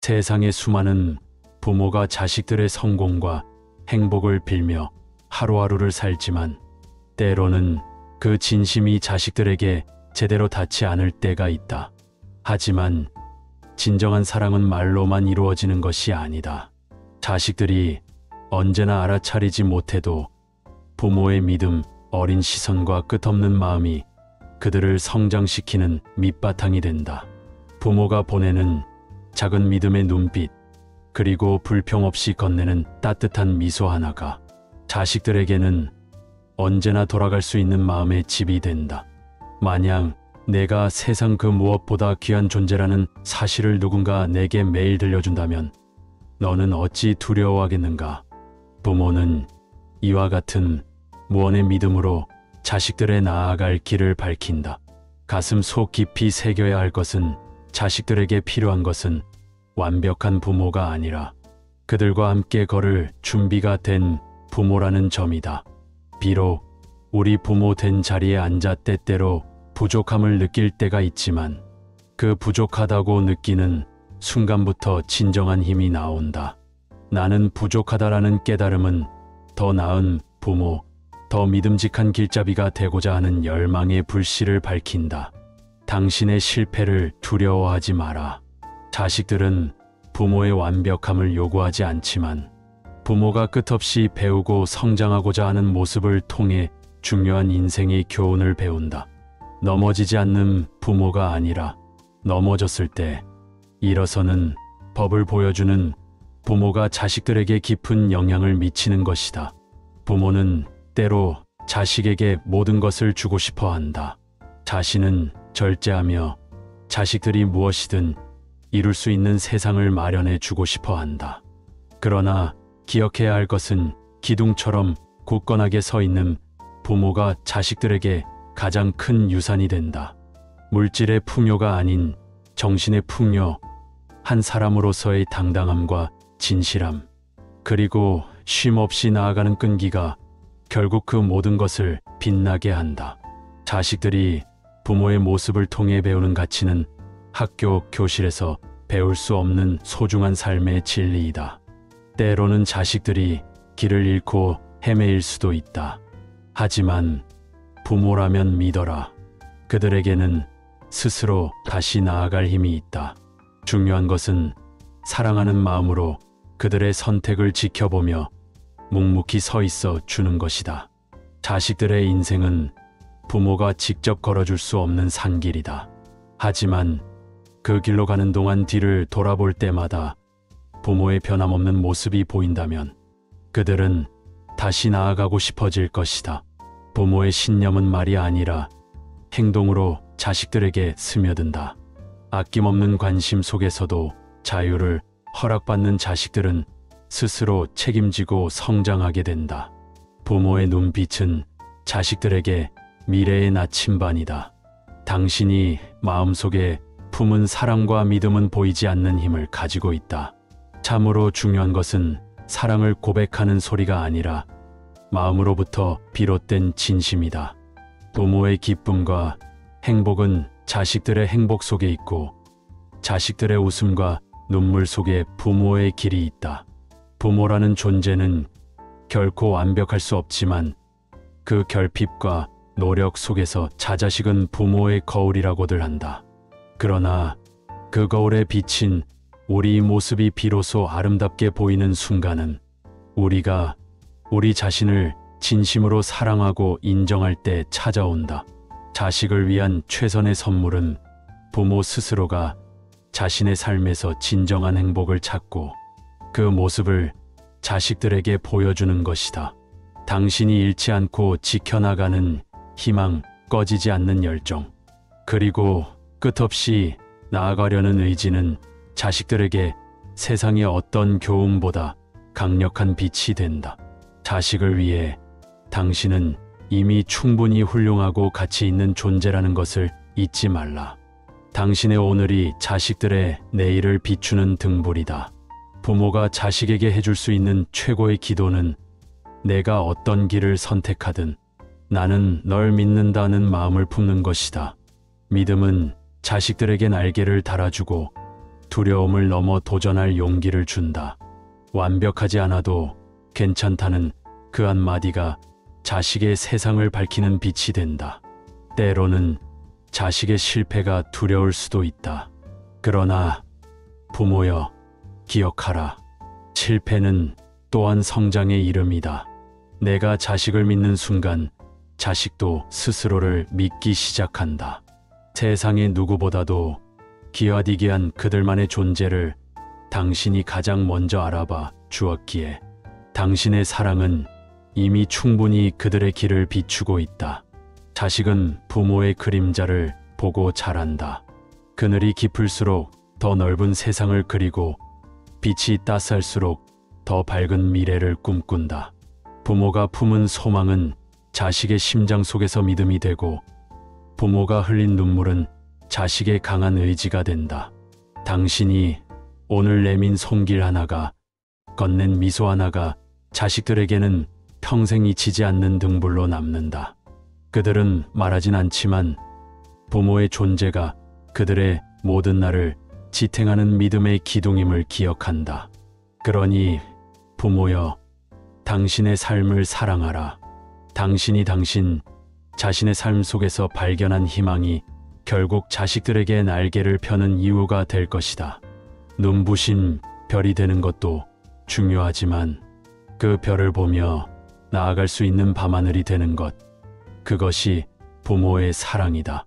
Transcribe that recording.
세상의 수많은 부모가 자식들의 성공과 행복을 빌며 하루하루를 살지만 때로는 그 진심이 자식들에게 제대로 닿지 않을 때가 있다. 하지만 진정한 사랑은 말로만 이루어지는 것이 아니다. 자식들이 언제나 알아차리지 못해도 부모의 믿음, 어린 시선과 끝없는 마음이 그들을 성장시키는 밑바탕이 된다. 부모가 보내는 작은 믿음의 눈빛, 그리고 불평 없이 건네는 따뜻한 미소 하나가 자식들에게는 언제나 돌아갈 수 있는 마음의 집이 된다. 만약 내가 세상 그 무엇보다 귀한 존재라는 사실을 누군가 내게 매일 들려준다면 너는 어찌 두려워하겠는가? 부모는 이와 같은 무언의 믿음으로 자식들의 나아갈 길을 밝힌다. 가슴 속 깊이 새겨야 할 것은 자식들에게 필요한 것은 완벽한 부모가 아니라 그들과 함께 걸을 준비가 된 부모라는 점이다. 비록 우리 부모 된 자리에 앉아 때때로 부족함을 느낄 때가 있지만 그 부족하다고 느끼는 순간부터 진정한 힘이 나온다. 나는 부족하다라는 깨달음은 더 나은 부모, 더 믿음직한 길잡이가 되고자 하는 열망의 불씨를 밝힌다. 당신의 실패를 두려워하지 마라. 자식들은 부모의 완벽함을 요구하지 않지만 부모가 끝없이 배우고 성장하고자 하는 모습을 통해 중요한 인생의 교훈을 배운다. 넘어지지 않는 부모가 아니라 넘어졌을 때 일어서는 법을 보여주는 부모가 자식들에게 깊은 영향을 미치는 것이다. 부모는 때로 자식에게 모든 것을 주고 싶어 한다. 자신은 절제하며 자식들이 무엇이든 이룰 수 있는 세상을 마련해 주고 싶어 한다. 그러나 기억해야 할 것은 기둥처럼 굳건하게 서 있는 부모가 자식들에게 가장 큰 유산이 된다. 물질의 풍요가 아닌 정신의 풍요, 한 사람으로서의 당당함과 진실함, 그리고 쉼 없이 나아가는 끈기가 결국 그 모든 것을 빛나게 한다. 자식들이 부모의 모습을 통해 배우는 가치는 학교, 교실에서 배울 수 없는 소중한 삶의 진리이다. 때로는 자식들이 길을 잃고 헤매일 수도 있다. 하지만 부모라면 믿어라. 그들에게는 스스로 다시 나아갈 힘이 있다. 중요한 것은 사랑하는 마음으로 그들의 선택을 지켜보며 묵묵히 서 있어 주는 것이다. 자식들의 인생은 부모가 직접 걸어줄 수 없는 산길이다. 하지만 그 길로 가는 동안 뒤를 돌아볼 때마다 부모의 변함없는 모습이 보인다면 그들은 다시 나아가고 싶어질 것이다. 부모의 신념은 말이 아니라 행동으로 자식들에게 스며든다. 아낌없는 관심 속에서도 자유를 허락받는 자식들은 스스로 책임지고 성장하게 된다. 부모의 눈빛은 자식들에게 미래의 나침반이다. 당신이 마음속에 품은 사랑과 믿음은 보이지 않는 힘을 가지고 있다. 참으로 중요한 것은 사랑을 고백하는 소리가 아니라 마음으로부터 비롯된 진심이다. 부모의 기쁨과 행복은 자식들의 행복 속에 있고 자식들의 웃음과 눈물 속에 부모의 길이 있다. 부모라는 존재는 결코 완벽할 수 없지만 그 결핍과 노력 속에서 자자식은 부모의 거울이라고들 한다. 그러나 그 거울에 비친 우리 모습이 비로소 아름답게 보이는 순간은 우리가 우리 자신을 진심으로 사랑하고 인정할 때 찾아온다. 자식을 위한 최선의 선물은 부모 스스로가 자신의 삶에서 진정한 행복을 찾고 그 모습을 자식들에게 보여주는 것이다. 당신이 잃지 않고 지켜나가는 희망, 꺼지지 않는 열정, 그리고 끝없이 나아가려는 의지는 자식들에게 세상의 어떤 교훈보다 강력한 빛이 된다. 자식을 위해 당신은 이미 충분히 훌륭하고 가치 있는 존재라는 것을 잊지 말라. 당신의 오늘이 자식들의 내일을 비추는 등불이다. 부모가 자식에게 해줄 수 있는 최고의 기도는 내가 어떤 길을 선택하든 나는 널 믿는다는 마음을 품는 것이다. 믿음은 자식들에게 날개를 달아주고 두려움을 넘어 도전할 용기를 준다. 완벽하지 않아도 괜찮다는 그 한마디가 자식의 세상을 밝히는 빛이 된다. 때로는 자식의 실패가 두려울 수도 있다. 그러나 부모여, 기억하라. 실패는 또한 성장의 이름이다. 내가 자식을 믿는 순간 자식도 스스로를 믿기 시작한다. 세상의 누구보다도 기와디기한 그들만의 존재를 당신이 가장 먼저 알아봐 주었기에 당신의 사랑은 이미 충분히 그들의 길을 비추고 있다. 자식은 부모의 그림자를 보고 자란다. 그늘이 깊을수록 더 넓은 세상을 그리고 빛이 따스할수록 더 밝은 미래를 꿈꾼다. 부모가 품은 소망은 자식의 심장 속에서 믿음이 되고 부모가 흘린 눈물은 자식의 강한 의지가 된다. 당신이 오늘 내민 손길 하나가, 건넨 미소 하나가 자식들에게는 평생 잊히지 않는 등불로 남는다. 그들은 말하진 않지만 부모의 존재가 그들의 모든 날을 지탱하는 믿음의 기둥임을 기억한다. 그러니 부모여, 당신의 삶을 사랑하라. 당신이 당신 자신의 삶 속에서 발견한 희망이 결국 자식들에게 날개를 펴는 이유가 될 것이다. 눈부신 별이 되는 것도 중요하지만 그 별을 보며 나아갈 수 있는 밤하늘이 되는 것, 그것이 부모의 사랑이다.